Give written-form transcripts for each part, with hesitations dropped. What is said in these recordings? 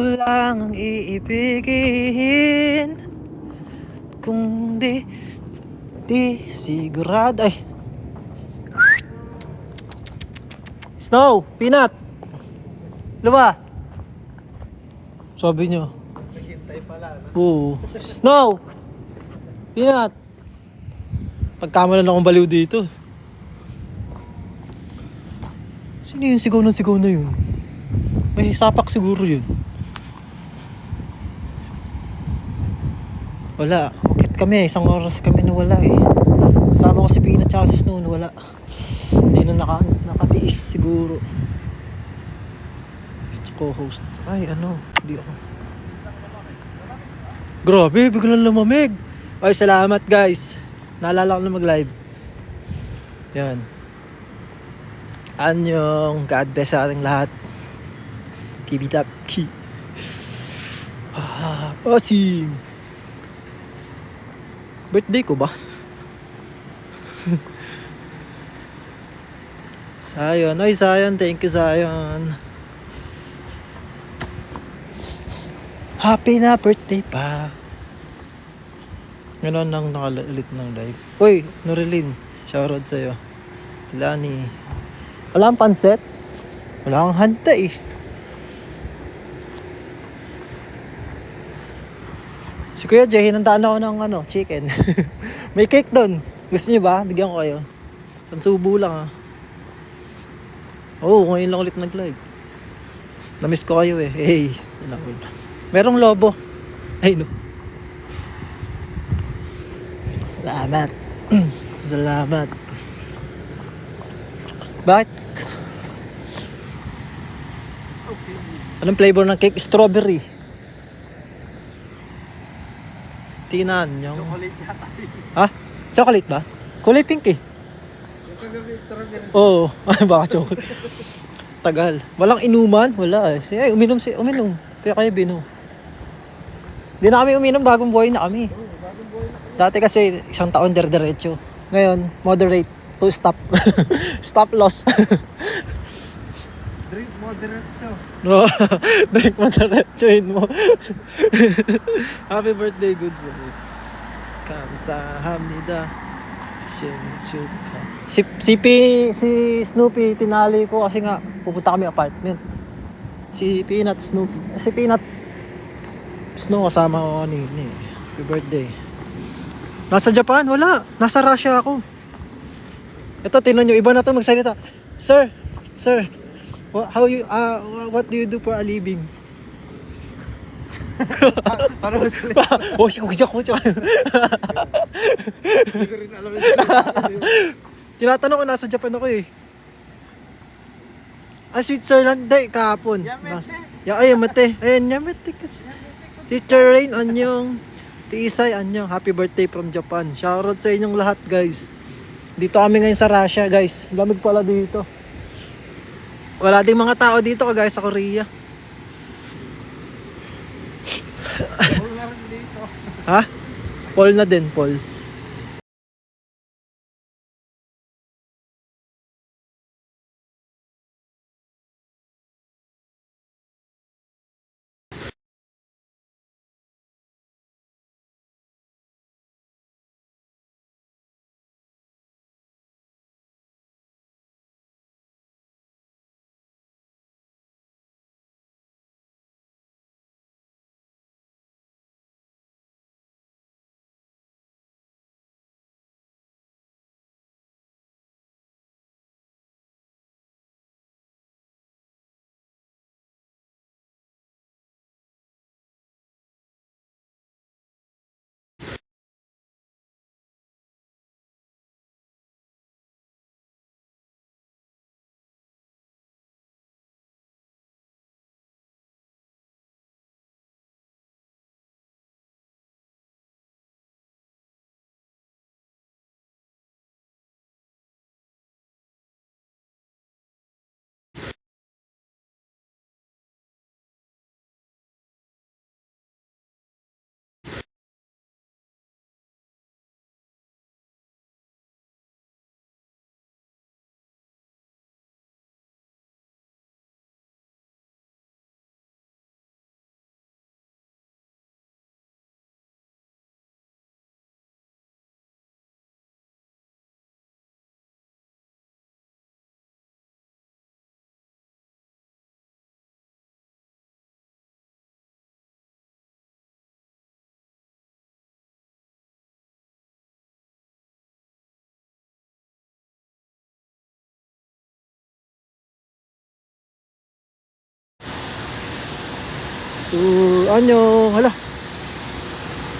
lang ang iibigin kung di sigurado. Ay, Snow, Peanut, ano ba? Sabi nyo Naghintay pala, no? oo. Snow, Peanut. Pagkamalan akong baliw dito. Sino yung sigaw na yun? May sapak siguro yun. Wala, ukit kami, isang oras kami nawala eh. Kasama ko si Peanut tsaka si Snow, nawala. Hindi na nakatiis siguro. Co-host. Ay, ano, hindi ako. Grabe, biglang lumamig. Ay, salamat guys. Naalala ko na mag-live. Yan. Anyong, God bless sa ating lahat. Keep it up. Keep. Awesome. Birthday ko ba? Sayon. Ay, Sayon. Thank you, Sayon. Happy na birthday pa. Ngayon nang nakalalit ng live. Uy, Norilyn. Shoutout sa'yo. Lani. Wala kang panset? Wala kang hanta eh. Si Kuya Jay, hinandaan ako ng chicken. May cake doon. Gusto niyo ba? Bigyan ko kayo. Sansubo lang ah. Oo, ngayon lang ulit nag-live. Namiss ko kayo eh. Hey, merong lobo. Ay no. Salamat. Salamat. Bakit? Okay. Anong flavor ng cake? Strawberry. Tingnan yung... Chocolate yata. Ha? Chocolate ba? Kulay pink eh. Yung kagabi, strawberry. Oo. Ay, baka chocolate. Tagal. Walang inuman? Wala eh. Ay, uminom. Kaya kayo bino. Hindi na kami uminom, bagong buhay na kami. Oo, bagong buhay na. Dati kasi isang taon diretso. Ngayon, moderate to stop. Stop loss. Drink moderate to. No, drink mo diretsoin mo. Happy birthday, good boy. Kamsahamnida. Si Snoopy tinali ko kasi nga pupunta kami apartment. Si Peanut Snoopy. Si Peanut Snow kasama ko kanina eh. Happy birthday. Nasa Japan? Wala. Nasa Russia ako. Ito, tingnan nyo. Iba na ito magsalita. Sir, what do you do for a living? Para mas Oh, siya. Hindi ko rin alam yung Tinatanong ko, nasa Japan ako eh. Switzerland, day, kahapon. Yamete. Ayan, Yamete kasi. Teacher Rain, anyong. Tiisay, anyong. Happy birthday from Japan. Shoutout sa inyong lahat, guys. Dito kami ngayon sa Russia, guys. Lamig pala dito. Wala ding mga tao dito, guys, sa Korea. Ha? Paul na din, Paul. Anyo, hala.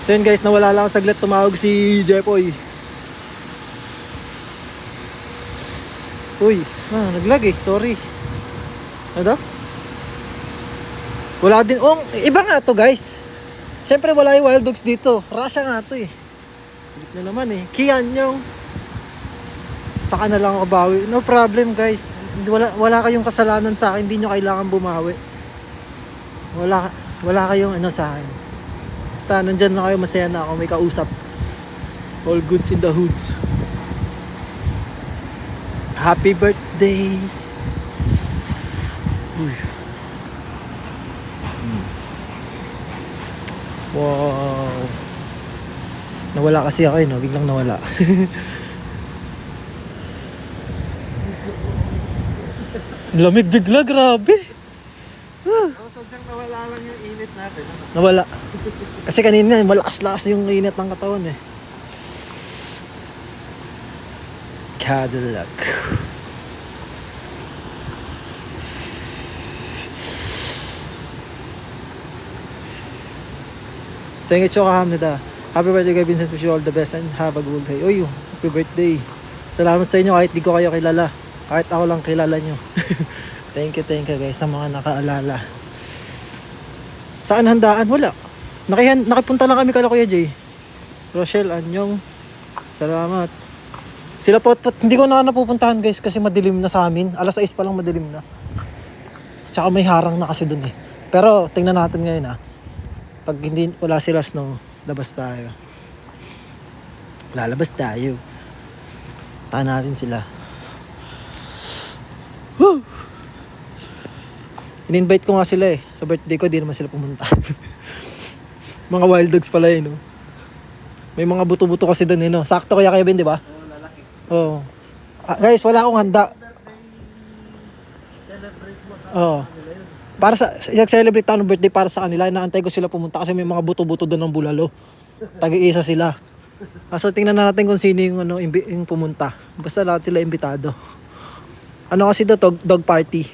So yun guys, nawala lang ako saglit, tumawag si Jepoy. Uy, naglag eh, sorry. Ano daw? Wala din, iba nga to guys. Siyempre wala yung wild dogs dito. Russia nga to eh. Ulit na naman eh. Kian yung saka na lang ako bawi. No problem guys. Wala kayong kasalanan sa akin. Hindi nyo kailangan bumawi. Wala kayong ano sa akin. Basta nandyan na kayo, masaya na ako, may kausap. All goods in the hoods. Happy birthday. Uy. Wow. Nawala kasi ako no? Biglang nawala. Lamig bigla, grabe. Sadyang nawala lang yung init natin. Nawala. Kasi kanina malakas-lakas yung init ng katawan eh. Cadillac. Sayang ito kahamnida. Happy birthday kay Vincent, wish you all the best and have a good day. Uy, happy birthday. Salamat sa inyo kahit di ko kayo kilala. Kahit ako lang kilala nyo. Thank you guys sa mga nakaalala. Saan handaan? Wala. Nakipunta lang kami kala Kuya Jay. Rochelle, Anyong. Salamat. Sila Potpot, hindi ko na napupuntahan guys kasi madilim na sa amin. Alas 6 pa lang madilim na. Tsaka may harang na kasi dun eh. Pero tingnan natin ngayon pag hindi wala sila snow, labas tayo. Lalabas tayo. Tahan natin sila. Woo! In-invite ko nga sila eh. Sa birthday ko, di naman sila pumunta. Mga wild dogs pala eh, no? May mga buto-buto kasi doon eh, no? Sakto kaya Kevin, di ba? Oo, lalaki. Oo. Guys, wala akong handa. Celebrate mo Oo. Para sa celebrate tayo ng birthday para sa kanila, inaantay ko sila pumunta kasi may mga buto-buto doon ng bulalo. Tagi-isa sila. So tingnan na natin kung sino yung yung pumunta. Basta lahat sila imbitado. Ano kasi dog party.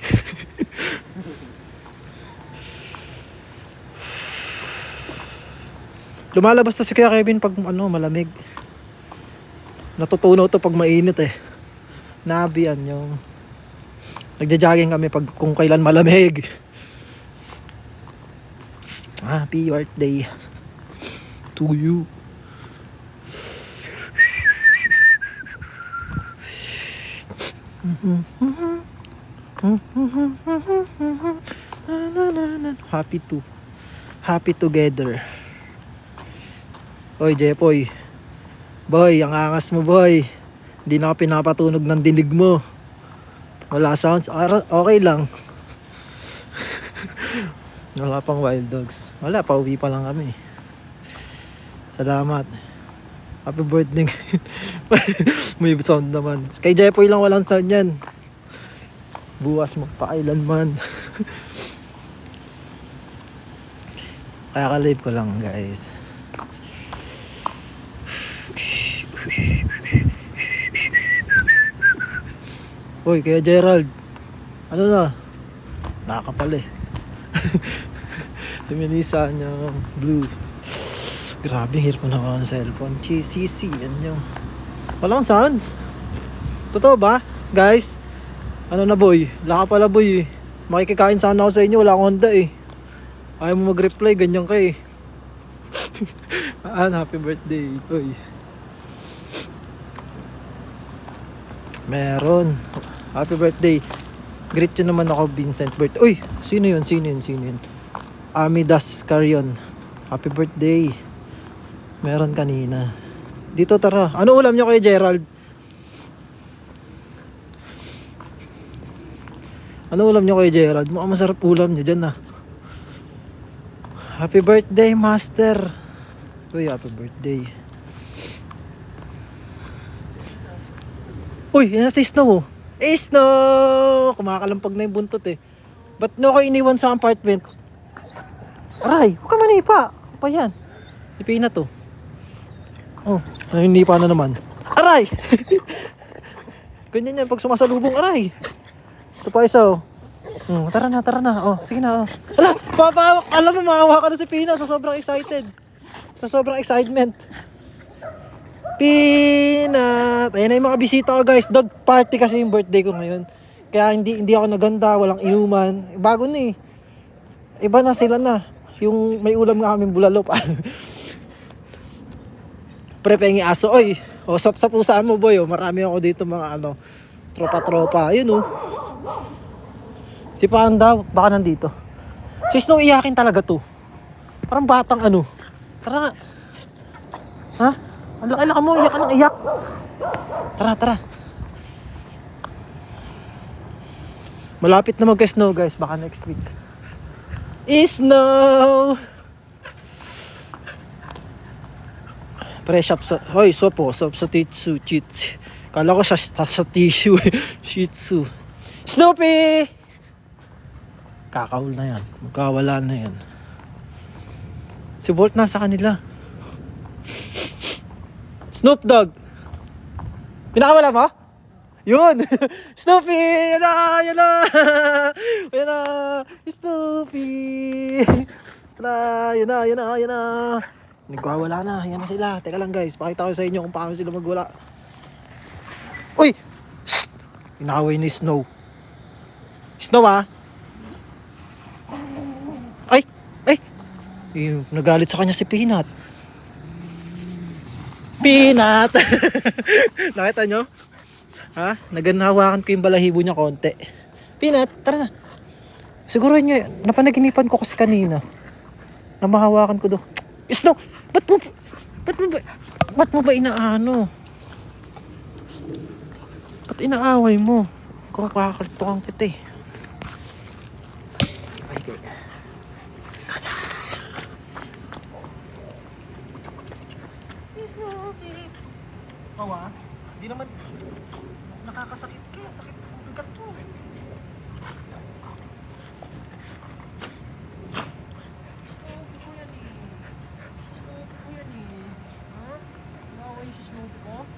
Lumalabas to si Kuya Kevin pag malamig. Natutunaw to pag mainit eh. Nabiyan yung nagja-jogging kami pag kung kailan malamig. Happy birthday to you. Happy together. Oy Jepoy, boy, ang angas mo boy. Hindi na ako pinapatunog ng dinig mo. Wala sounds, okay lang. Wala pang wild dogs. Wala, pauwi pa lang kami. Salamat. Happy birthday. May sound naman. Kay Jepoy lang walang sound yan. Buwas magpakailanman. Kaya ka-live ko lang guys. Uy, kaya Gerald, ano na? Nakakapal eh. Tuminisa niya blue. Grabe, hirap mo naman ang cellphone. CC, yan yung walang sounds. Totoo ba, guys? Ano na boy? Laka pala boy eh. Makikikain sana ako sa inyo, wala akong handa eh. Ayaw mo mag-reply, ganyan ka eh. Happy birthday. Uy. Meron. Happy birthday. Greet yun naman ako, Vincent birthday. Uy, sino yun? Amidas Carion. Happy birthday. Meron kanina. Dito tara. Ano ulam nyo kay Gerald? Ano ulam nyo kay Gerald? Mukhang masarap ulam niya dyan Happy birthday, master. Uy, happy birthday. Uy, yan si Snow. Snow! Kumakalampag na yung buntot eh. Ba't nyo kayo iniwan sa apartment? Aray, huwag ka manipa. Pa yan. Ipina to. Oh, naninipa na naman. Aray! Ganyan yan pag sumasalubong, aray. Ito pa isa Tara na. Oh, sige na. Oh. Ala, papawak. Alam mo, maawa ka na si Pina sa sobrang excited. Sa sobrang excitement. Peanut. Ayan na yung mga bisita ko, guys. Dog party kasi yung birthday ko ngayon. Kaya hindi ako naganda, walang inuman. Bago na eh. Iba na sila na. Yung may ulam nga kaming bulalo pa. Pre, pengi aso. Oy, usap sa pusa mo, boy. Oh. Marami ako dito mga tropa-tropa. Ayun oh. Si Panda, baka nandito. Si Snow, iyakin talaga to. Parang batang Tara nga. Ha? Ala ka mo, iyak ka ng iyak. Tara. Malapit na magka-snow, guys. Baka next week. Snow! Pre-shop sa... Hoy, swap sa titsu, chits. Kala ko sa tissue. Shih Tzu. Snoopy! Kakahul na yan. Magkawala na yan. Si Bolt nasa kanila. Snoop Dogg. Pinakawala mo? Yun. Snoopy! Yan na! Snoopy! Yan na! Nagkawala na. Yan na sila. Teka lang, guys. Pakita ko sa inyo kung paano sila magwala. Uy! Shhh! Pinakaway ni Snow. Snow ah! Ay! Nagalit sa kanya si Peanut. Peanut! Nakita nyo? Ha? Naganawakan ko yung balahibo niya konti. Peanut, tara na. Siguro nyo, napanaginipan ko kasi kanina. Na mahawakan ko do. Snow! Ba't mo ba inaano? Ba't inaaway mo? Kung kakalitukan kita eh. Kawa, di naman nakakasakit kaya sakit ang bigat mo. Snoopy ko yan eh. Ha? Nawaway si Snoopy ko?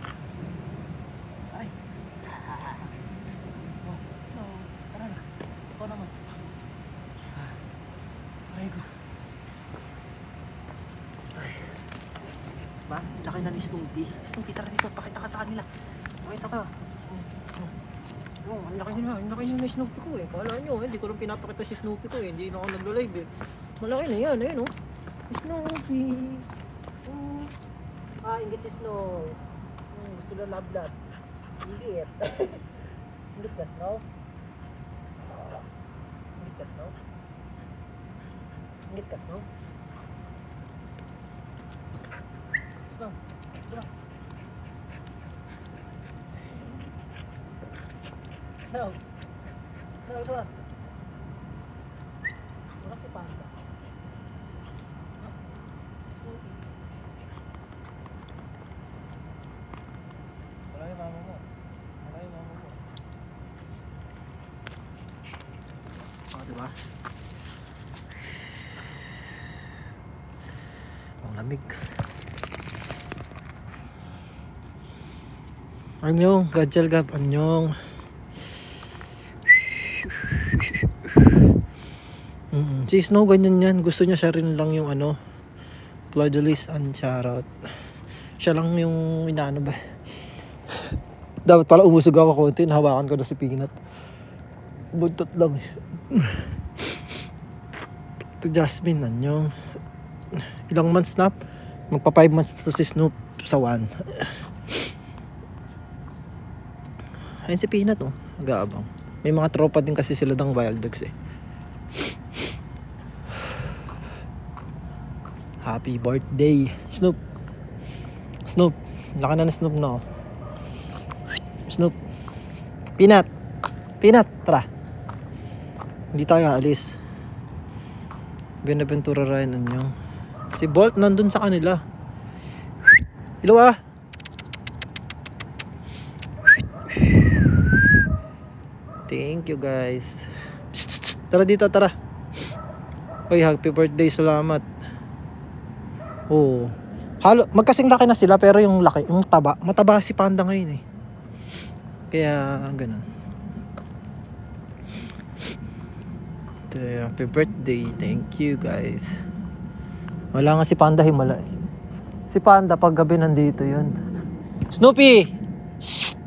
Ay. Oh, Snow, tara na. Ikaw naman. Aray ko. Ba? Tsaka na ni Snoopy. Snoopy, tara dito. Pakita ka sa kanila. Pakita ka. Ang laki nyo na Snoopy ko eh. Kala nyo, hindi ko lang pinapakita si Snoopy ko eh. Hindi na ako naglo-live eh. Malaki na yan, ayun oh. Snoopy. Ingit si Snow. Gusto na love. Ingit. Ingit ka, Snow? Ingit ka, Snow? Ingit ka, Snow? Snow, diba? Snow, diba? Wala si Panda. Wala yung mama mo. Diba? Ang lamig. Anyong, Gajal Gab, anyong. Si Snow ganyan yan. Gusto niya siya rin lang yung Plodolis and Charot. Siya lang yung inaano ba. Dapat pala umusog ako konti. Nahawakan ko na si Peanut. Buntot lang eh. Ito Jasmine, anyong. Ilang months na? Magpa 5 months na to si Snoop sa 1. Ayun si Peanut oh, nag-aabang. May mga tropa din kasi sila ng wild dogs eh. Happy birthday, Snoop. Laki na Snoop na oh. Snoop. Peanut, tara. Hindi tayo aalis. Benaventura Ryan, anyong. Si Bolt nandun sa kanila. Hello ah. Thank you guys. Tara dito, tara. Hoy, happy birthday, salamat. Oh. Magkasing laki na sila pero yung laki, yung taba, mataba si Panda ngayon eh. Kaya ganun. Happy birthday. Thank you guys. Wala nga si Panda, himala eh. Si Panda pag gabi nandito yun. Snoopy! Shh!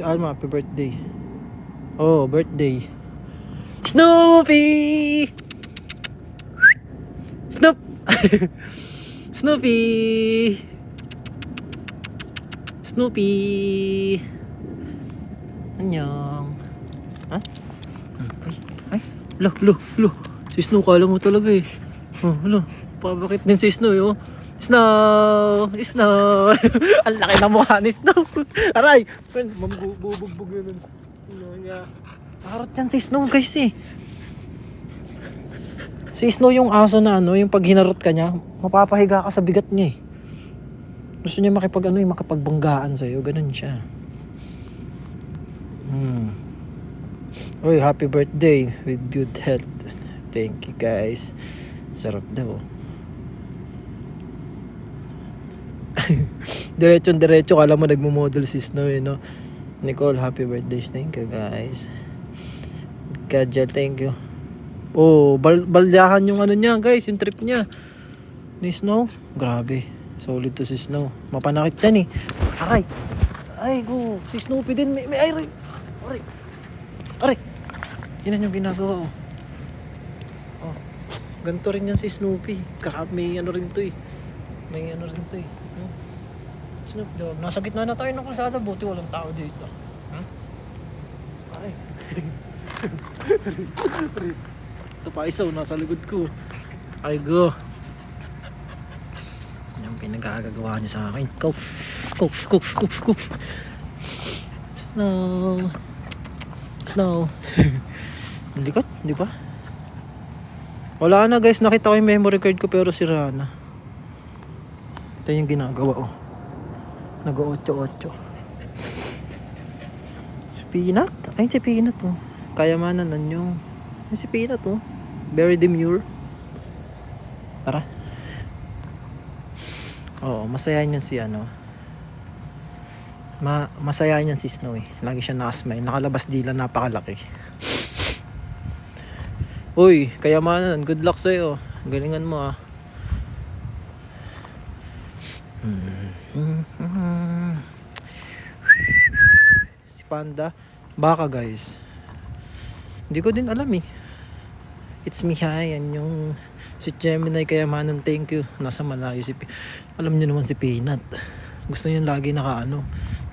Alma, happy birthday. Oh, birthday. Snoopy! Snoop! Snoopy! Snoopy! Annyeong. Ha? Ay, lo. Si Snow, kala mo talaga eh. Oh, bakit din si Snow, oh? Snow! Ang laki na mukha ni Snow. Aray! Mabubugbog yun. Parot yan si Snow, guys eh. Si Snow yung aso na yung pag hinarot ka niya, mapapahiga ka sa bigat niya eh. Gusto niya makapagbanggaan sa'yo, ganun siya. Uy, happy birthday with good health. Thank you guys. Sarap daw. Diretso, kala mo nagmo-model si Snow no? Nicole, happy birthday. Thank you guys. Kajal, thank you. Oh, balyahan yung niya guys, yung trip niya ni Snow. Grabe, solid to si Snow. Mapanakit yan eh. Aray, ay go, si Snoopy din may aray. Yan yung ginagawa oh. Ganito rin yan si Snoopy. Grabe, may rin to eh. Snoop Dogg, nasa gitna na tayo ng kalsada, buti walang tao dito. Ay. Ito pa isa, nasa likod ko. Ay go. Yung pinagagagawa niya sa akin. Cough. Snow. Ang likot, di ba? Wala na guys, nakita ko yung memory card ko pero sira na. Ito yung ginagawa Nag-8-8. Si Peanut? Ay, si Peanut oh. Kayamanan yung si Peanut oh. Very demure. Tara. Oo, masaya niyan si masaya niyan si Snow eh. Lagi siya nakasmile. Nakalabas dila, napakalaki. Uy, kayamanan, good luck sa'yo. Galingan mo ah. Si Panda, baka guys. Hindi ko din alam eh. It's me, hi. Yan yung si Gemini, kayamanan, thank you. Nasa malayo alam niyo naman si Peanut. Gusto niyo lagi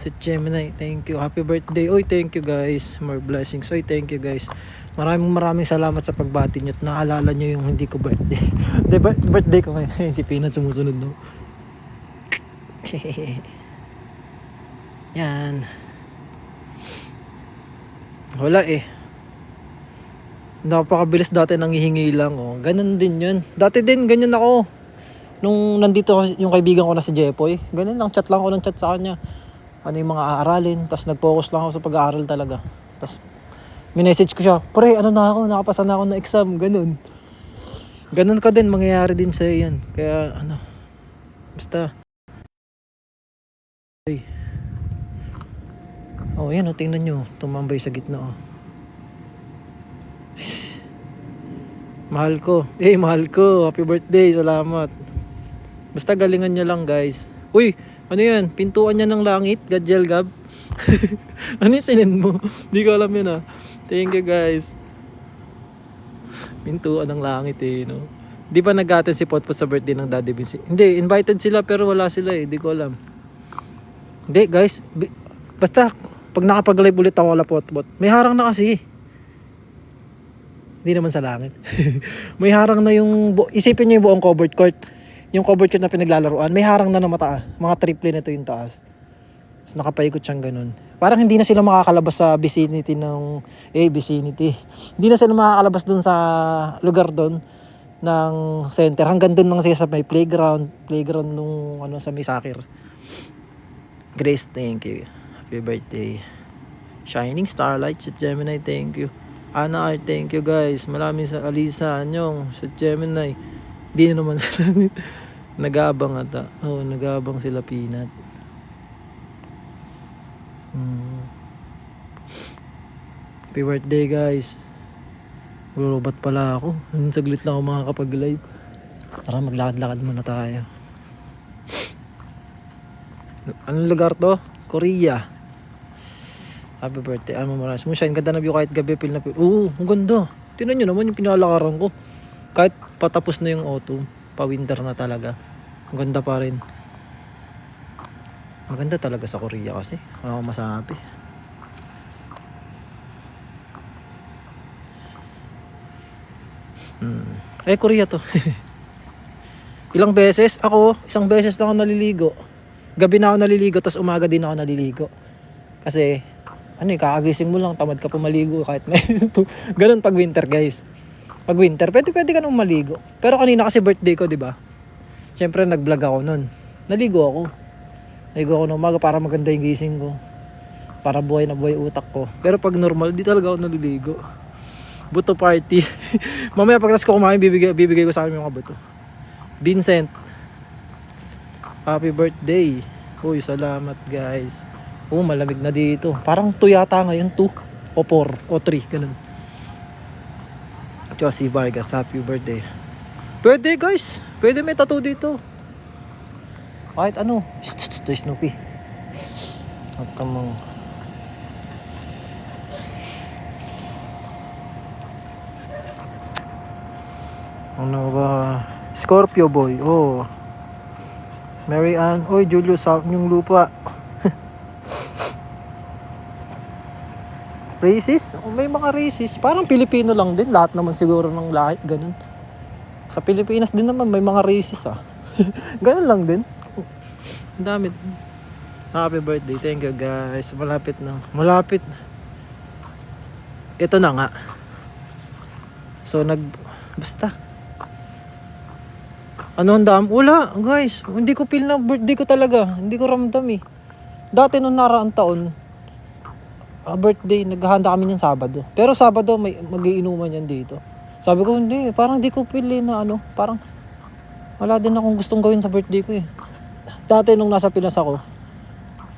si Gemini, thank you. Happy birthday. Oy, thank you guys. More blessings. Oy, thank you guys. Maraming salamat sa pagbati niyo at naalala niyo yung hindi ko birthday. Birthday ko ngayon. Si Peanut sumusunod no. Yan. Wala eh. Napakabilis dati nanghihingi lang oh. Ganun din yun. Dati din ganyan ako. Nung nandito yung kaibigan ko na si Jepoy, ganun lang, chat lang ako ng chat sa kanya. Ano yung mga aaralin, tapos nag-focus lang ako sa pag-aaral talaga. Tapos minessage ko siya, pre, nakapasa na ako ng exam, ganun. Ganun ka din, mangyayari din sa'yo yan. Kaya basta. Oh, yan oh, tingnan nyo, tumambay sa gitna oh. Mahal ko, happy birthday, salamat. Basta galingan nyo lang guys. Uy, ano yan, pintuan niya ng langit, Gadgel Gab. Ano yung sinend mo? Hindi ko alam yun ah. Thank you guys. Pintuan ng langit eh no. Di ba nag-attend si Potpot sa birthday ng Daddy Vinci? Hindi, invited sila pero wala sila eh, di ko alam. Hindi guys, basta pag nakapag-live ulit ako wala Potpot, may harang na kasi. Hindi naman sa langit. May harang na isipin nyo yung buong covered court. Yung covered court na pinaglalaruan, may harang na mataas. Mga triple na ito yung taas. Tapos nakapaikot siyang ganun. Parang hindi na sila makakalabas sa vicinity vicinity. Hindi na sila makakalabas dun sa lugar dun ng center. Hanggang dun lang sila sa may playground nung sa may soccer. Grace, thank you. Happy birthday. Shining Starlight sa Gemini, thank you. Ana, thank you guys. Maraming sa Alisa, Anyong, sa Gemini. Di na naman sila nag-aabang ata. Oh, nag-aabang sila Peanut. Happy birthday guys. Lulubat pala ako. Saglit lang ako makakapag-live. Tara maglakad-lakad muna tayo. Anong lugar to? Korea. Happy birthday. Ano mo maras mo siya. Ang ganda na view kahit gabi. Feel na feel. Oo, ang ganda. Tingnan nyo naman yung pinalakaran ko. Kahit patapos na yung autumn. Pa-winter na talaga. Ang ganda pa rin. Maganda talaga sa Korea kasi. Wala akong masabi. Korea to. Ilang beses? Ako, isang beses lang ako naliligo. Gabi na ako naliligo, tapos umaga din ako naliligo. Kasi, kakagising mo lang, tamad ka pumaligo kahit may ganun pag winter guys. Pag winter, pwede ka nang maligo. Pero kanina kasi birthday ko, di ba? Siyempre, nag-vlog ako nun. Naligo ako ng umaga para maganda yung gising ko. Para buhay na buhay utak ko. Pero pag normal, di talaga ako naliligo. Buto party. Mamaya pag ko kumain, bibigay ko sa akin yung mga buto. Vincent, happy birthday. Uy, salamat guys. Malamig na dito. Parang 2 yata ngayon, 2 o 4 o 3, ganun. Josie Vargas, happy birthday. Pwede guys, pwede may tattoo dito. Kahit ano. Ito Snoopy. Come on. Ano ba? Scorpio boy. Oh. Mary Ann. Oy, Julius, yung lupa. Racist? May mga racist. Parang Pilipino lang din. Lahat naman siguro ng lahat. Ganun. Sa Pilipinas din naman may mga racist Ganun lang din. Ang dami. Happy birthday. Thank you guys. Malapit na. Malapit. Ito na nga. So basta. Ano ang dam? Wala guys. Hindi ko feel na birthday ko talaga. Hindi ko ramdam Dati nung naraang taon, birthday, naghahanda kami ng Sabado. Pero Sabado may magiinuman yan dito. Sabi ko hindi, parang di ko feel na parang wala din akong gustong gawin sa birthday ko Dati nung nasa Pinas ako,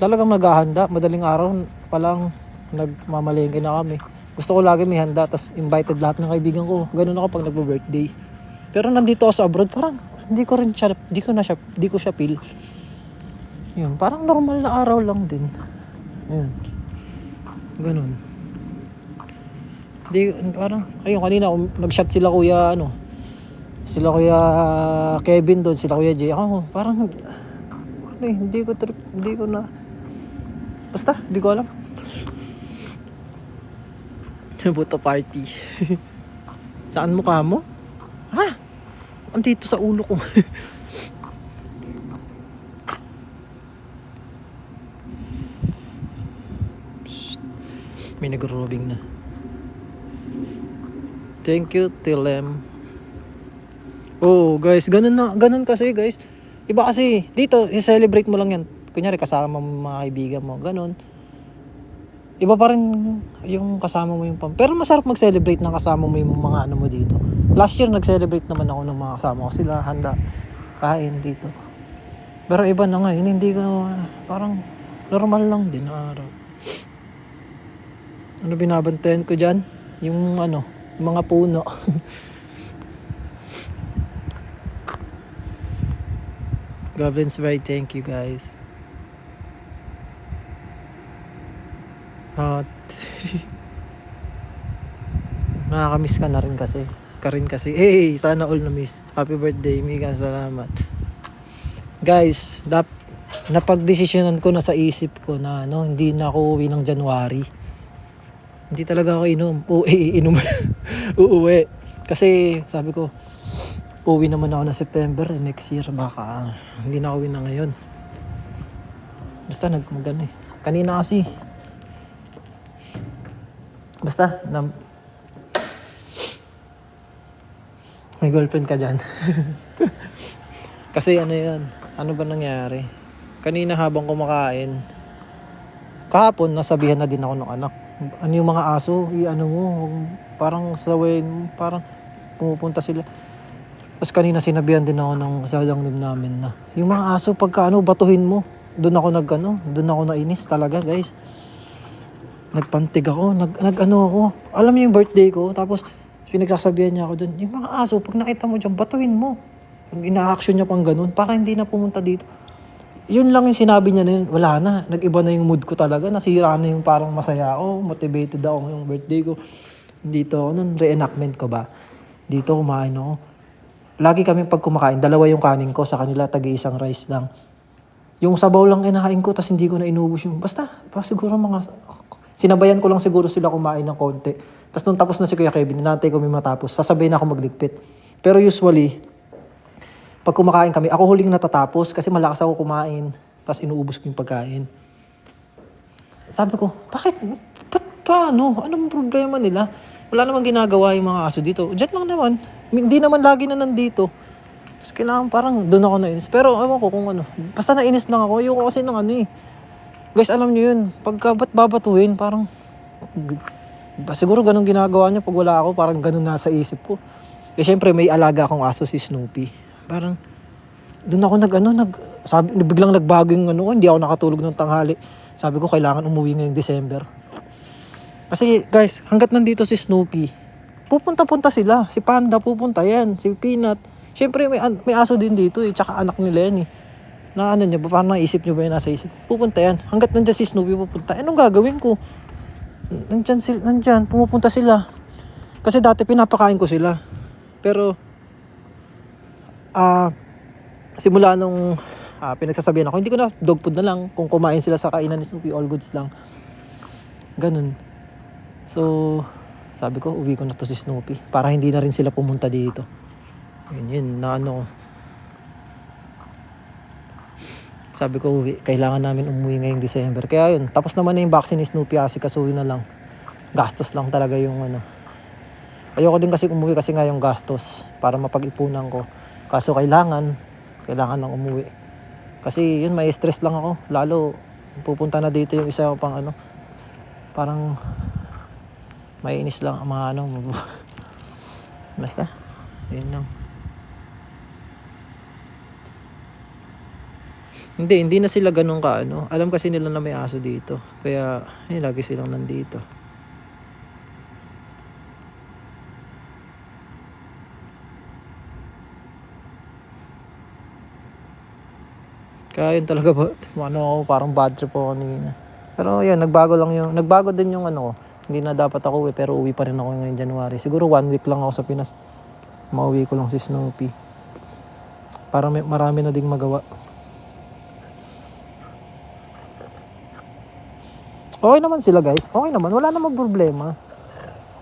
talagang naghahanda, madaling araw pa lang nagmamalengke na kami. Gusto ko lagi may handa, tas invited lahat ng kaibigan ko. Ganun ako pag nagbo-birthday. Pero nandito ako sa abroad, parang hindi ko siya feel. Yun, parang normal na araw lang din. Yun. Ganun. Parang, ayun, kanina nag-shot sila kuya Kevin doon, sila kuya Jay. Ako, parang hindi ko na basta, hindi ko alam. Buto party. Saan mukha mo? Ha? Andito sa ulo ko. May nag-robing na. Thank you, Tilem. Oh, guys, ganun kasi, guys. Iba kasi, dito, i-celebrate mo lang yan. Kunyari, kasama mo mga kaibigan mo, ganun. Iba pa rin yung kasama mo yung pero masarap mag-celebrate ng kasama mo yung mga mo dito. Last year, nag-celebrate naman ako ng mga kasama ko. Sila, handa, kain dito. Pero iba na nga, hindi ko, parang normal lang din araw. Ano binabantayan ko dyan? Yung mga puno. Goblin's Ride, thank you guys. Nakakamiss ka na rin kasi. Hey, sana all na miss. Happy birthday, Mika, salamat. Guys, napagdesisyonan ko na sa isip ko na hindi na ako uuwi ng January. Hindi talaga ako inom. Uuwi. Kasi sabi ko, uuwi naman ako na September next year, baka hindi na ako uwi na ngayon. Basta magano kanina kasi. Basta may girlfriend ka dyan. Kasi yan, ano ba nangyari? Kanina habang kumakain, kahapon nasabihan na din ako ng anak. Ano yung mga aso, parang sawin, parang pumupunta sila. Tapos kanina sinabihan din ako ng sadangnib namin na yung mga aso pagka batuhin mo. Doon ako doon ako nainis talaga guys. nagpantig ako, nag-ano ako. Alam niyo yung birthday ko, tapos pinagsasabihan niya ako dun, yung mga aso, pag nakita mo dyan, batuhin mo. Yung ina-action niya pang ganun, para hindi na pumunta dito. Yun lang yung sinabi niya na yun, wala na. Nag-iba na yung mood ko talaga, nasira na yung parang masaya ako, motivated ako yung birthday ko. Dito, nung reenactment ko ba, dito kumain ako. Lagi kami pag kumakain, dalawa yung kanin ko, sa kanila tagi-isang rice lang. Yung sabaw lang kinahain ko, tas hindi ko na inubos yung, basta siguro sinabayan ko lang siguro sila kumain ng konti. Tas nung tapos na si Kuya Kevin, hinantay ko may matapos, sasabihin ako magligpit. Pero usually, pag kumakain kami, ako huling natatapos kasi malakas ako kumain, tas inuubos ko yung pagkain. Sabi ko, bakit? Ba't paano? Anong problema nila? Wala namang ginagawa yung mga aso dito. Diyan lang naman. Hindi naman lagi na nandito. Tapos kailangan parang doon ako nainis. Pero ewan ko kung ano. Basta nainis lang ako. Ayoko kasi ng ano eh. Guys, alam niyo yun. Pagka ba't babatuhin, parang... Siguro ganun ginagawa niya pag wala ako. Parang ganun nasa isip ko. Eh syempre may alaga akong aso si Snoopy. Parang... Doon ako biglang nagbago yung ano. Hindi ako nakatulog ng tanghali. Sabi ko kailangan umuwi ngayong December. Kasi guys, hanggat nandito si Snoopy, pupunta-punta sila. Si Panda pupunta yan, si Peanut. Siyempre may aso din dito eh, tsaka anak nila yan eh. Na ano niya, parang naisip niyo ba yung nasa isip? Pupunta yan. Hanggat nandiyan si Snoopy pupunta. Anong gagawin ko? Nandyan, pumupunta sila. Kasi dati pinapakain ko sila. Pero, simula nung pinagsasabihan ako, hindi ko na, dog food na lang. Kung kumain sila sa kainan ni Snoopy, all goods lang. Ganun. So, sabi ko, uwi ko na to si Snoopy. Para hindi na rin sila pumunta dito. Yun, na ano. Sabi ko, kailangan namin umuwi ngayong December. Kaya yun, tapos naman na yung vaccine ni Snoopy, asikasuhin na lang. Gastos lang talaga yung ano. Ayoko din kasi umuwi kasi nga yung gastos para mapag-ipunan ko. Kaso kailangan nang umuwi. Kasi yun, may stress lang ako. Lalo, pupunta na dito yung isa pang ano. Parang, maiinis lang ang mga ano. Basta, yun lang. Hindi na sila ganun ka ano. Alam kasi nila na may aso dito. Kaya, lagi silang nandito. Kaya yun talaga ba, ako, parang bad trip ako kanina. Pero yan, nagbago din yung ano ko. Hindi na dapat ako uwi, pero uwi pa rin ako ngayong January. Siguro 1 week lang ako sa Pinas. Mauwi ko lang si Snoopy. Para marami na ding magawa. Okay naman sila guys. Okay naman, wala namang problema.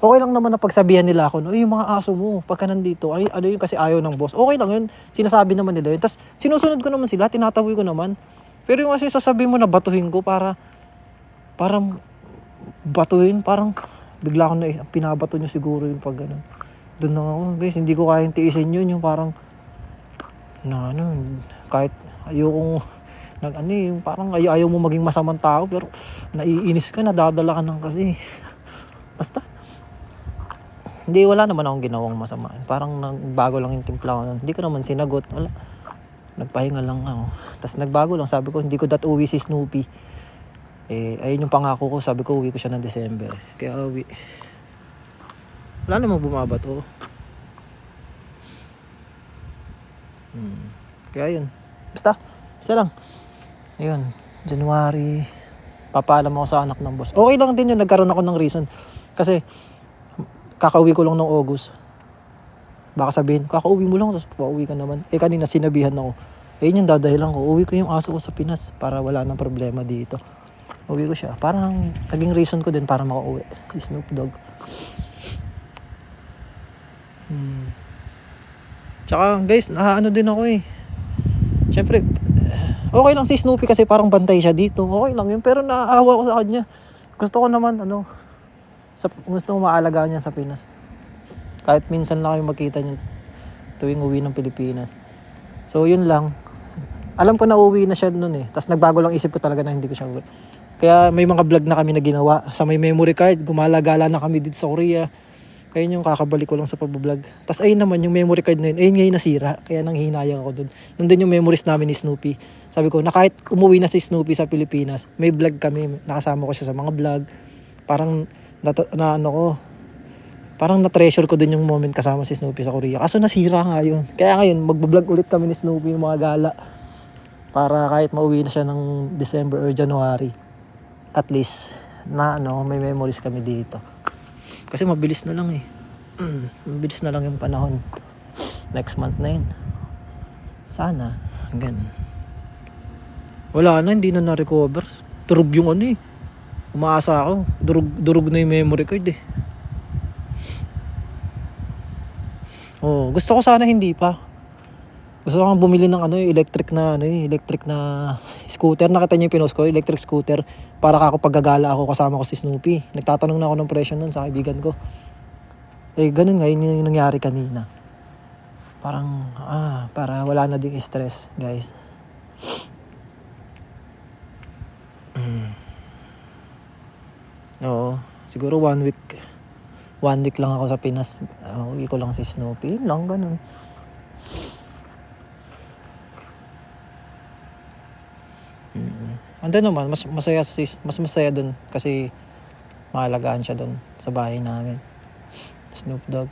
Okay lang naman na pagsabihan nila ako, yung mga aso mo, pagka nandito, ano yun kasi ayaw ng boss. Okay lang yun, sinasabi naman nila yun. Tapos sinusunod ko naman sila, tinatawi ko naman. Pero yung kasi sasabihin mo na batuhin ko parang batuhin, parang bigla ko na pinabato nyo siguro yung pag ganun. Doon na ako, guys, hindi ko kayang tiisin yun, yung parang, kahit ayokong, yung parang ayaw mo maging masamang tao, pero naiinis ka, nadadala ka ng kasi. Basta. Hindi, wala naman akong ginawang masama. Parang nagbago lang yung timpla ko. Hindi ko naman sinagot. Wala. Nagpahinga lang ako. Tapos nagbago lang. Sabi ko, hindi ko uwi si Snoopy. Ayun yung pangako ko. Sabi ko, uwi ko siya ng December. Kaya uwi. Wala namang bumabato. Kaya yun. Basta. Isa lang. Ayun. January. Papaalam ako sa anak ng boss. Okay lang din yun. Nagkaroon ako ng reason. Kasi, kakauwi ko lang ng August. Baka sabihin, kakauwi mo lang, tapos pauwi ka naman. Kanina sinabihan ako. Yun yung dadahilan ko. Uwi ko yung aso ko sa Pinas para wala nang problema dito. Uwi ko siya. Parang naging reason ko din para makauwi. Si Snoop Dogg. Tsaka guys, nahaano din ako eh. Siyempre, okay lang si Snoopy kasi parang bantay siya dito. Okay lang yun. Pero naaawa ko sa kanya. Gusto ko naman, gusto ko maalagaan niya sa Pinas. Kahit minsan lang kayo magkita niya tuwing uwi ng Pilipinas. So yun lang. Alam ko na uwi na siya noon eh. Tapos nagbago lang isip ko talaga na hindi ko siya uwi. Kaya may mga vlog na kami na ginawa. Sa may memory card, gumala-gala na kami dito sa Korea. Kaya yung kakabalik ko lang sa pag-vlog. Tapos ayun naman yung memory card na yun. Ayun ngayon nasira. Kaya nanghihinayang ako dun. Nandun yung memories namin ni Snoopy. Sabi ko na kahit umuwi na si Snoopy sa Pilipinas, may vlog kami. Nakasama ko siya sa mga vlog. parang na ano ko, parang na-treasure ko din yung moment kasama si Snoopy sa Korea. Kaso nasira nga yun. Kaya ngayon, magbablog ulit kami ni Snoopy yung mga gala. Para kahit mauwi na siya ng December or January, at least, na ano, may memories kami dito. Kasi mabilis na lang eh. Mabilis na lang yung panahon. Next month na yun. Sana, ganun. Wala na, hindi na na-recover. Durog yung ano eh. Umaasa ako. Durog na yung memory card eh. Oh, gusto ko sana hindi pa. Gusto ko bumili ng electric na scooter. Nakita niyo yung pinost ko, electric scooter, para ako paggagala ako kasama ko si Snoopy. Nagtatanong na ako ng presyo nun sa kaibigan ko. Eh ganun nga yun yung nangyari kanina. Parang para wala na ding stress, guys. Oo, siguro 1 week. 1 week lang ako sa Pinas. Uwi ko lang si Snoopy. Yun lang, ganun. Ando naman, mas masaya dun kasi maalagaan siya dun sa bahay namin. Snoop Dogg.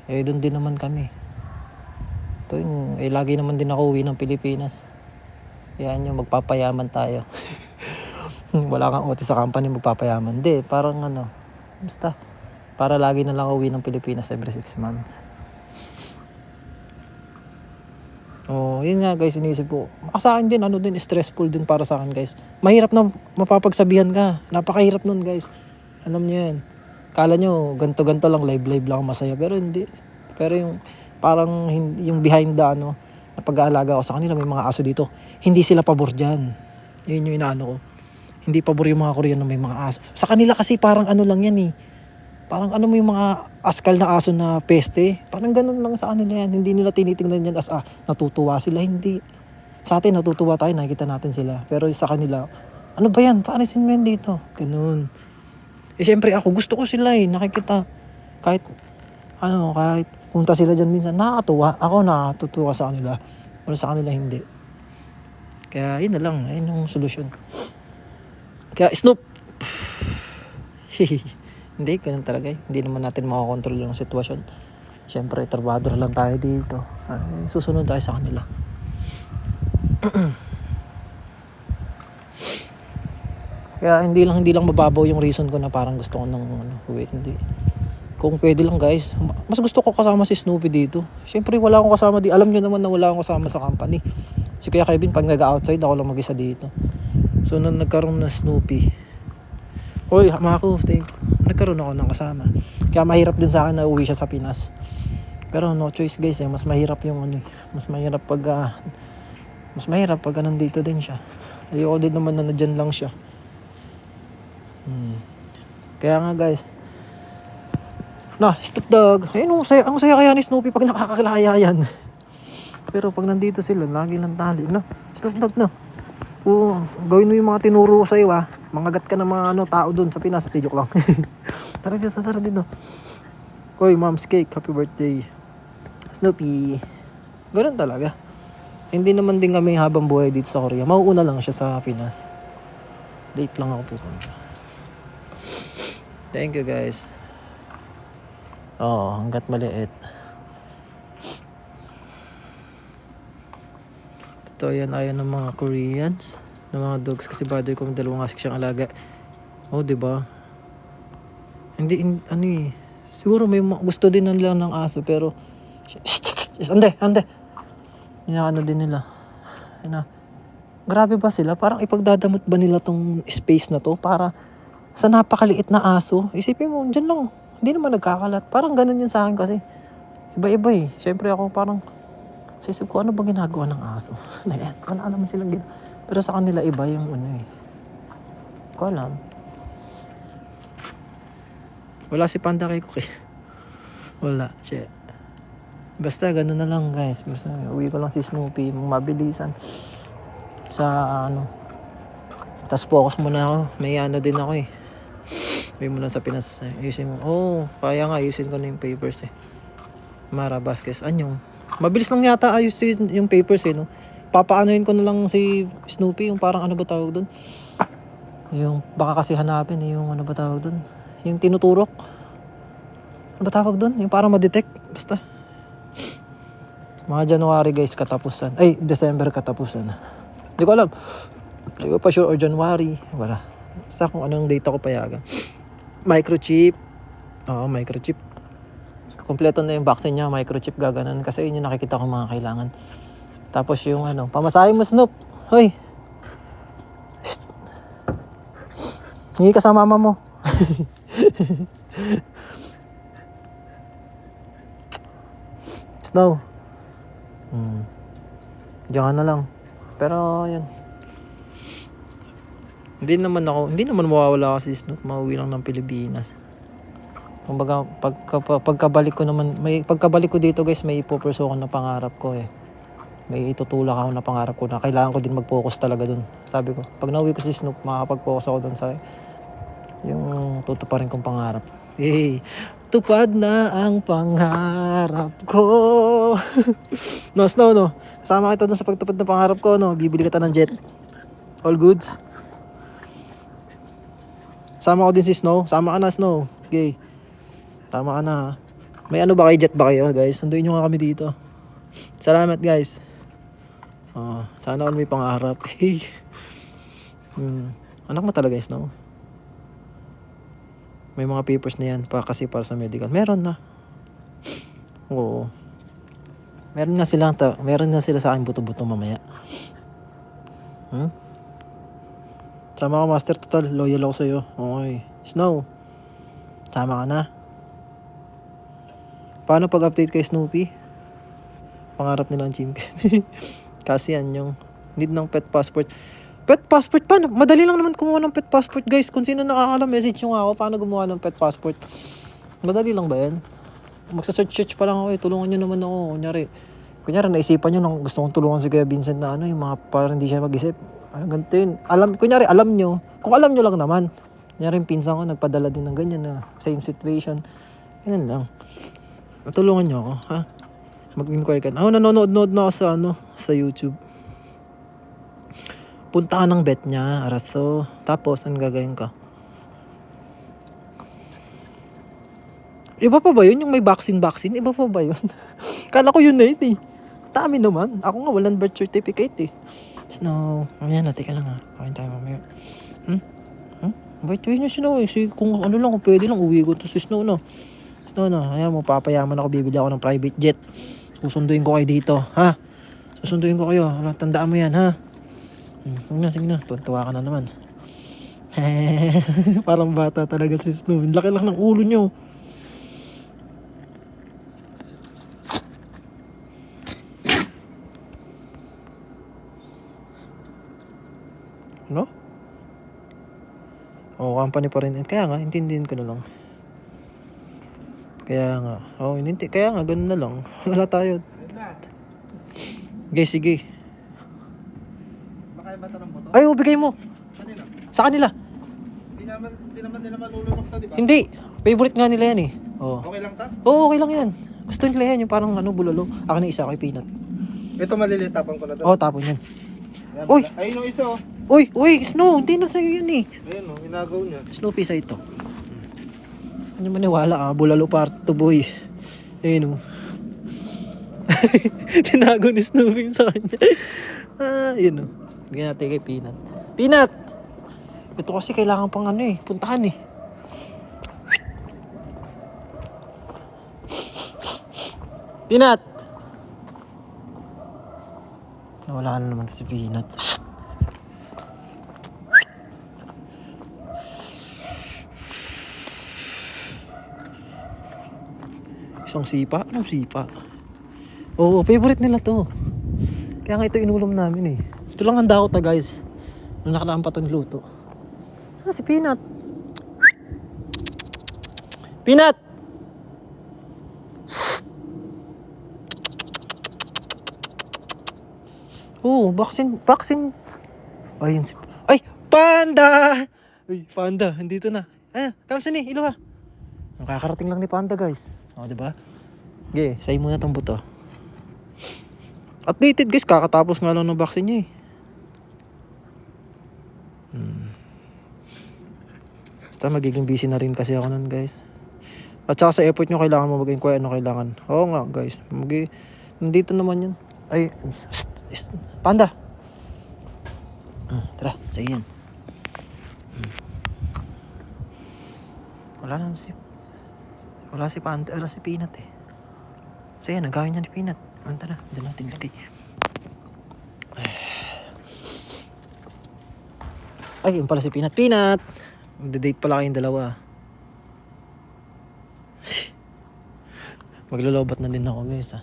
Eh, dun din naman kami. Ito yung, lagi naman din ako uwi ng Pilipinas. Yan yung magpapayaman tayo. Wala kang OT sa company, magpapayaman. Hindi, parang basta. Para lagi na lang uwi ng Pilipinas every 6 months. Oh, yun nga guys, iniisip ko. Sa akin din, stressful din para sa akin guys. Mahirap na mapapagsabihan ka. Napakahirap nun guys. Alam niyo yan. Kala nyo, ganto-ganto lang, live lang masaya. Pero hindi. Pero yung, parang yung behind the na pag-aalaga ko sa kanila, may mga aso dito. Hindi sila pabor dyan. Yun yung inaano ko. Hindi pabor yung mga Koreano may mga aso. Sa kanila kasi parang lang yan eh. Parang mo yung mga askal na aso na peste. Parang ganun lang sa kanila yan. Hindi nila tinitingnan yan as natutuwa sila. Hindi. Sa atin natutuwa tayo, nakikita natin sila. Pero sa kanila, ano ba yan? Paanisin mo yan dito. Ganun. Eh syempre ako, gusto ko sila eh. Nakikita. Kahit punta sila dyan minsan, nakakatuwa. Ako nakatutuwa sa kanila. Pero sa kanila hindi. Kaya yun na lang. Yun yung solusyon. Kaya Snoop. Hindi, ganun talaga eh. Hindi naman natin makakontrol yung sitwasyon. Siyempre, trabador lang tayo dito. Susunod tayo sa kanila. Kaya hindi lang mababaw yung reason ko na parang gusto ko wait, hindi. Kung pwede lang guys, mas gusto ko kasama si Snoopy dito. Siyempre, wala akong kasama dito. Alam nyo naman na wala akong kasama sa company. Si Kuya Kevin, pag nag-outside, ako lang mag-isa dito. So, nung nagkaroon na Snoopy, hoy, Mako, thank you. Nagkaroon ako ng kasama. Kaya mahirap din sa akin na uwi siya sa Pinas. Pero no choice guys eh. Mas mahirap yung mas mahirap pag nandito din siya. Ayoko din naman na nandyan lang siya. Kaya nga guys. Stop dog. Ayun, ang saya kaya ni Snoopy pag nakakakilaya yan. Pero pag nandito sila, lagi lang tali. Stop dog gawin mo yung mga tinuro ko sa'yo Mangagat ka ng mga tao dun sa Pinas. Joke lang. Tara dito. Koy, mom's cake. Happy birthday. Snoopy. Ganun talaga. Hindi naman din kami habang buhay dito sa Korea. Mauuna lang siya sa Pinas. Late lang ako pupunta. Thank you guys. Hanggat maliit. Totoo yan, ayaw ng mga Koreans, ng mga dogs, kasi brother ko may dalawang aso siyang alaga. Diba? Hindi siguro may gusto din nila ng aso, pero ande din nila. Grabe ba sila? Parang ipagdadamot ba nila tong space na to para sa napakaliit na aso? Isipin mo, dyan lang, hindi naman nagkakalat. Parang ganun yun sa akin kasi iba-iba eh. Siyempre ako parang sa isip ko, ano ba ginagawa ng aso? Wala naman silang pero sa kanila iba yung ko alam. Wala si Panda kay Cookie. Wala. Shit. Basta ganun na lang guys. Basta uwi ko lang si Snoopy. Mabilisan. Sa tas focus muna ako. May din ako eh. Uwi mo lang sa Pinas. Ayusin mo. Kaya nga ayusin ko na yung papers eh. Mara Vasquez. Anyong. Mabilis lang yata ayusin yung papers eh, no? Papaanoin ko na lang si Snoopy, yung parang ano ba tawag doon? Yung baka kasi hanapin yung ano ba tawag doon? Yung tinuturok. Ano ba tawag doon? Yung para ma-detect. Basta. Mga January guys katapusan. Ay, December katapusan. Hindi ko alam. Hindi ko pa sure or January. Wala. Basta kung anong date ako payagan. Microchip. Oo, microchip. Kompleto na yung vaccine niya. Microchip gaganan. Kasi yun yung nakikita ko mga kailangan. Tapos yung ano. Pamasahe mo Snoop. Hoy. Shh. Hingi ka sa mama mo. Snow. Diyan na lang. Pero yan. Hindi naman mawawala kasi Snoop. Mauwi lang ng Pilipinas. Kumbaga pagkabalik ko dito guys, may ipupursue ako na pangarap ko eh. May itutulak ako na pangarap ko na kailangan ko din mag-focus talaga dun. Sabi ko, pag nauwi ko si Snoop, makakapag-focus ako dun sa yung tutuparin kong pangarap. Hey, tupad na ang pangarap ko. No, Snow, no? Kasama kita dun sa pagtupad ng pangarap ko, no? Bibili kita ng jet. All goods. Sama ko din si Snow. Sama ka na, Snow. Okay. Tama ka na, ha? May ano ba kayo? Jet ba kayo, guys? Sunduin nyo nga kami dito. Salamat, guys. Sana all may pangarap. Hey. Anak mo talaga, Snow. May mga papers na yan kasi para sa medical. Meron na. Oo. Meron na sila sa akin buto-buto mamaya. Sama ka, Master. Total, loyal ako sa'yo. Okay. Snow, sama ka na. Paano pag-update kay Snoopy? Pangarap nila ang Chimken. Kasi yan yung need ng pet passport. Pet passport? Paano? Madali lang naman kumuha ng pet passport, guys. Kung sino nakakalam, message nyo nga ako paano gumawa ng pet passport. Madali lang ba yan? Magsa-search pa lang ako eh. Tulungan nyo naman ako. Kunyari naisipan nyo nang gusto kong tulungan si Kuya Vincent na ano, yung mga parang hindi siya mag-isip. Ano ganito yun? Kunyari alam nyo. Kung alam nyo lang naman. Kunyari yung pinsan ko nagpadala din ng ganyan na same situation. Ganyan lang. Natulungan nyo ako, ha? Mag-inquire ka na. Nanonood na ako sa YouTube. Punta ka ng vet niya, araso. Tapos, anong gagawin ka? Iba pa ba yun? Yung may vaccine? Iba pa ba yun? Kala ko yun na yun eh. Dami naman. Ako nga, walang birth certificate eh. Snow. Mamaya na, teka lang ha. Kain tayo mamaya. Wait nyo Snow eh. Kung ano lang, kung pwede lang, uwi ko to si Snow, no? Snow, no? Ayan mo, papayaman ako. Bibili ako ng private jet. Susunduin ko kayo dito, ha? Susunduin ko kayo. Tandaan mo yan, ha? Sige na. Tuwa ka na naman. Parang bata talaga si Snow. Laki lang ng ulo nyo. No? Company pa rin. Kaya nga, intindihin ko na lang. Kaya nga, ganun na lang. Wala tayo. Okay, sige. Baka ba ito ng motor? Ay, bigay mo. Kanina? Sa kanila. Hindi naman nila malulunok to, di ba? Hindi. Favorite nga nila yan eh. Okay lang ta? Oo, okay lang yan. Gusto nila yan, yung parang bulalo. Ako na isa, kay Peanut. Ito maliliit, tapang ko na to. Tapon yan. Yan, Uy! ayun yung isa oh. Uy, Snow, hindi na sa'yo yan eh. Ayun oh, inagaw niya. Snoopy sa ito. Ano maniwala ka, bulalo part to boy. Ayun oh. Tinago ni Snoopy sa kanya. Yun oh. Bigyan natin kay Peanut. Peanut! Ito kasi kailangan pang puntahan eh. Peanut! Nawala na naman to si Peanut. Isang sipa? Anong sipa? Oo, favorite nila to. Kaya nga ito inulam namin eh. Ito lang handa ko guys. Nung nakaraan pa itong luto. Saan si Peanut? Peanut! Vaccine. Ayun si... Ay! Panda! Uy, Panda, andito na. Kamusta ni? Ilo ha? Nakakarating lang ni Panda guys. Diba? Okay, say muna tong buto. Updated guys, kakatapos nga lang ng vaccine niya eh. Basta magiging busy na rin kasi ako nun guys. At saka sa effort nyo kailangan mo mag-inquire ano kailangan. Oo nga guys. Nandito naman yun. Ay, panda. Tara, sige yan. Wala si Panda, wala si Peanut eh. So yan, ang gawin niya ni Peanut. Tara, dyan natin lagay. Ay, yun pala si Peanut. Peanut! Magda-date pala kayong dalawa. Maglulobot na din ako guys ha.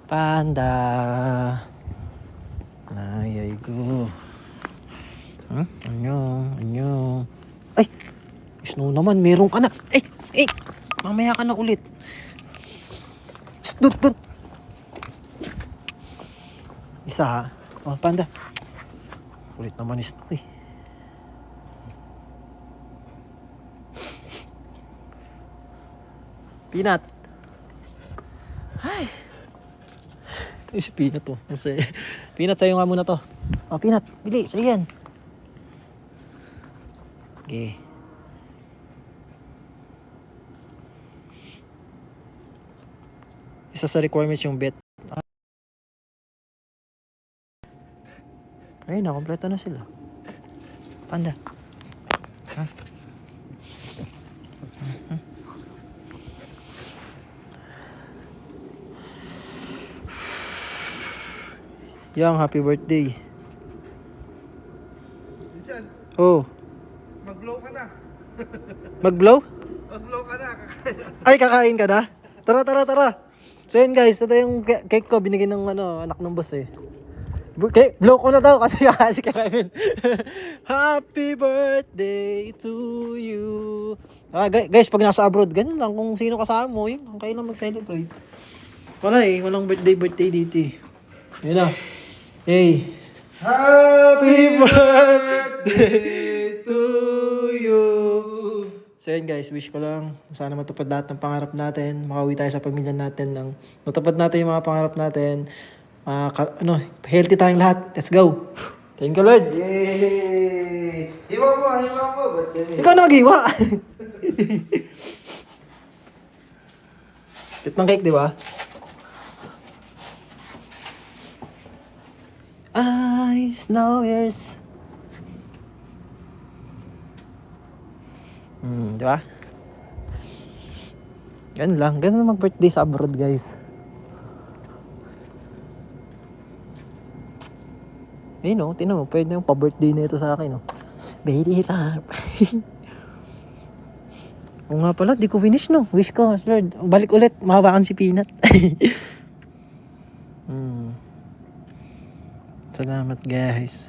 Panda. Ayay ko. Anyo. Ay! Snow naman, meron ka na. Mamaya ka na ulit. Dut. Isa ha. Oh, Panda. Ulit naman ni Snow eh. Peanut. Ay. Ito si Peanut to. Peanut, sa'yo nga muna to. Oh, Peanut. Bili. Sa'yo yan. Okay. Isa sa requirements yung bet. Ayun na, kompleto na sila. Panda. Yang, happy birthday. Minsan, Oh, mag-blow ka na. mag-blow? Mag-blow ka na. Ay, kakain ka na? Tara. So yun guys, ito yung cake ko, binigyan ng anak ng boss eh. Okay, blow ko na daw kasi kakain. Happy birthday to you. Guys, pag nasa abroad, ganun lang. Kung sino kasama mo, yun, kayo lang mag-celebrate. Wala eh, walang birthday dito eh. Yun na. Hey. Happy birthday to you. So yun guys, wish ko lang sana matupad lahat ng pangarap natin, makauwi tayo sa pamilya natin, natupad natin yung mga pangarap natin, healthy tayong lahat. Let's go. Thank you Lord. Yay! Hiwa mo. Birthday. Ikaw na maghiwa. Cute ng cake, di ba? Eyes, now yours. Di ba? Ganun mag-birthday sa abroad, guys. Tinan mo, pwede yung pa-birthday na ito sa akin, no? Baby rap. O nga pala, di ko finish, no? Wish ko, Lord, balik ulit, mahawakan si Peanut. Salamat, guys.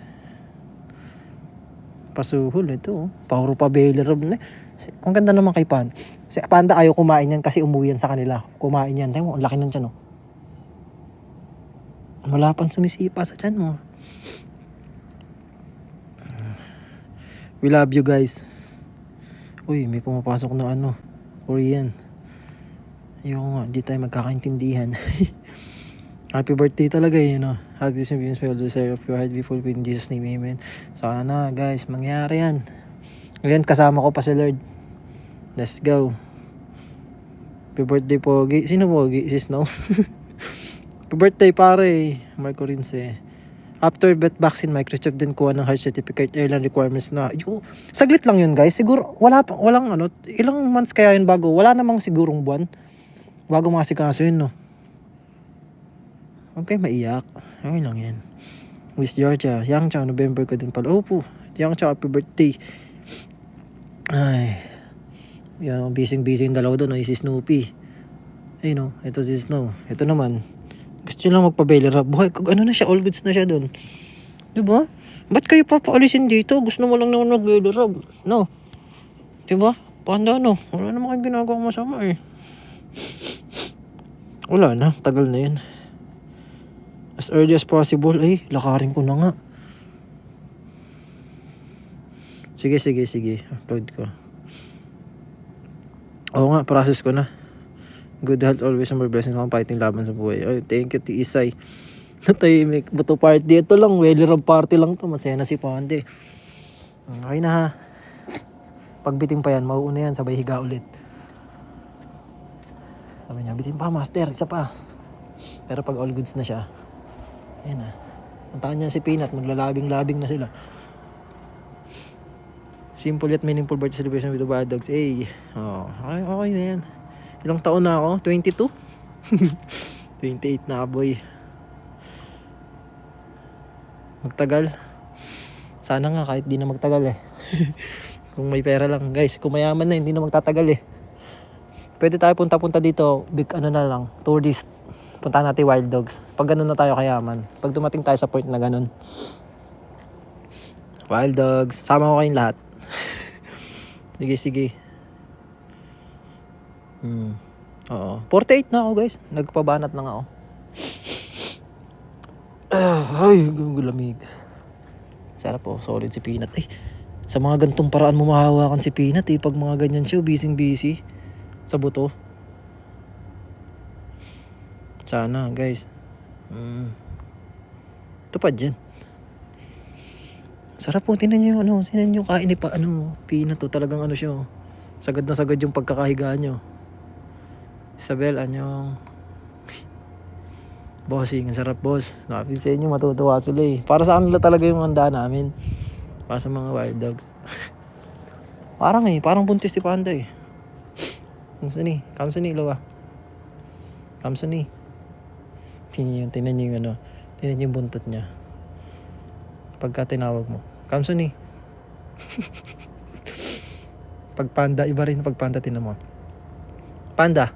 Pasuhol ito, puro pa belly rub na. Ang ganda naman kay Panda. Si Panda ayaw kumain yan kasi umuwi yan sa kanila. Kumain yan. Tayo mo, ang laki ng tiyan, oh. Wala pang sumisipa sa tiyan mo. We love you guys. Uy, may pumapasok na Korean. Ayoko nga, di tayo magkakaintindihan. Happy birthday talaga Hug this and well desire of your heart be fulfilled in Jesus' name, amen. Sana guys, mangyari yan. Ngayon kasama ko pa si Lord. Let's go. Happy birthday Pogi. Sino Pogi? Si Snow? Happy birthday pare. Marco Rince. After vet vaccine, Microchip din kuha ng heart certificate, airline requirements na. Saglit lang yun guys. Siguro walang ilang months kaya yun bago. Wala namang sigurong buwan bago masikaso yun, no. Okay, maiyak. Okay lang yan. Miss Georgia, Yangcha, November ko din pala. Opo, Yangcha, happy birthday. Ay, yan, busy yung dalawa doon, si Snoopy. Ayun, ito si Snow. Ito naman, gusto lang magpa-belly rub. Buhay, na siya, all goods na siya doon. Diba? Ba't kayo papaalisin dito? Gusto mo lang naman mag-belly rub. No? Diba? Panda, wala naman kayong ginagawang masama eh. Wala na, tagal na yan. As early as possible. Ay, lakarin ko na nga. Sige. Upload ko. Oo nga, process ko na. Good health always and more blessings mga fighting laban sa buhay. Ay, thank you, Tisay. Natahimik. Bato party. Ito lang, welly rub party lang to. Masaya na si Pande. Okay na ha. Pag bitin pa yan, mauuna yan, sabay higa ulit. Sabi niya, bitin pa master, isa pa. Pero pag all goods na siya, ayan na. Puntahan niya si Peanut, maglalabing-labing na sila. Simple yet meaningful birthday celebration with the Wild Dogs. Oh, okay na yan. Ilang taon na ako? 22? 28 na boy. Magtagal. Sana nga kahit di na magtagal eh. Kung may pera lang guys, kung mayaman na hindi na magtatagal eh. Pwede tayo punta-punta dito, big ano na lang, tourist. Puntahan natin Wild Dogs. Pag ganun na tayo kayaman. Pag dumating tayo sa point na ganun. Wild Dogs, sama ko kayong lahat. Sige. Oo. 48 na ako guys. Nagpabanat na nga ako. Ay, gulamig. Sarap po, solid si Peanut. Sa mga gantong paraan mo mahawakan si Peanut pag mga ganyan siya, busy sa buto. Sana guys. Tupad yan. Sarap po, tinan nyo yung kain ni Peanut to, talagang siya. Sagad na sagad yung pagkakahigaan nyo. Isabel, anyong bossing, ang sarap boss. Nakapin sa inyo, matutuwa sila eh. Para sa kanila talaga yung handa namin. Para sa mga Wild Dogs. Parang buntis si Panda eh. Kamsa ni Loa. Kamsa ni. Tingnan nyo yung buntot niya. Pagka tinawag mo, kamsa ni. Pag Panda, iba rin pag Panda, tinan mo. Panda.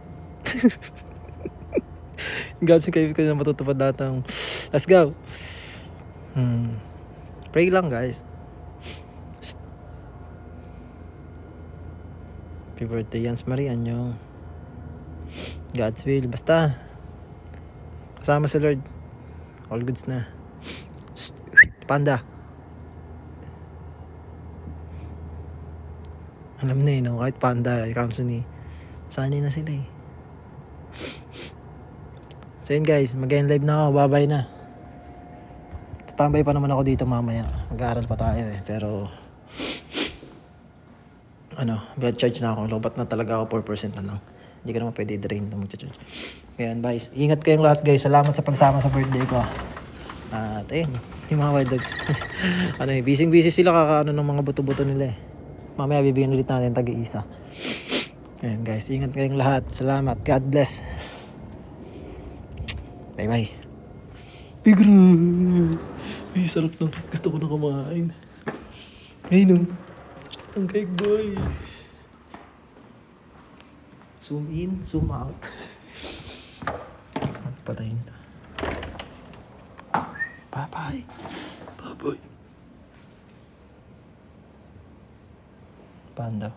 Gawin kayo ko na matutupad lahat ng let's go. Pray lang guys. Happy birthday Jans Marie, anyong God's will, basta kasama si Lord, all goods na. Panda, alam na no? Kahit Panda, kamsa ni, sanay na sila eh. So yun guys, mag-end live na ako, bye-bye na. Tatambay pa naman ako dito mamaya, mag-aaral pa tayo eh. Pero bed charge na ako, lobat na talaga ako, 4% na lang. Hindi ka naman pwede drain na mag-charge. Ayan guys, ingat kayong lahat guys, salamat sa pagsama sa birthday ko. At ayun, yung mga Wild Dogs. Busy sila kakaano ng mga buto-buto nila eh. Mamaya bibigyan ulit natin tag-iisa. Ayan guys, ingat kayong lahat, salamat, God bless. Bye bye. Ay, sarap na. Gusto ko na kumain. Ayun ang cake boy. Zoom in, zoom out. Patayin. Bye bye. Bye bye. Panda.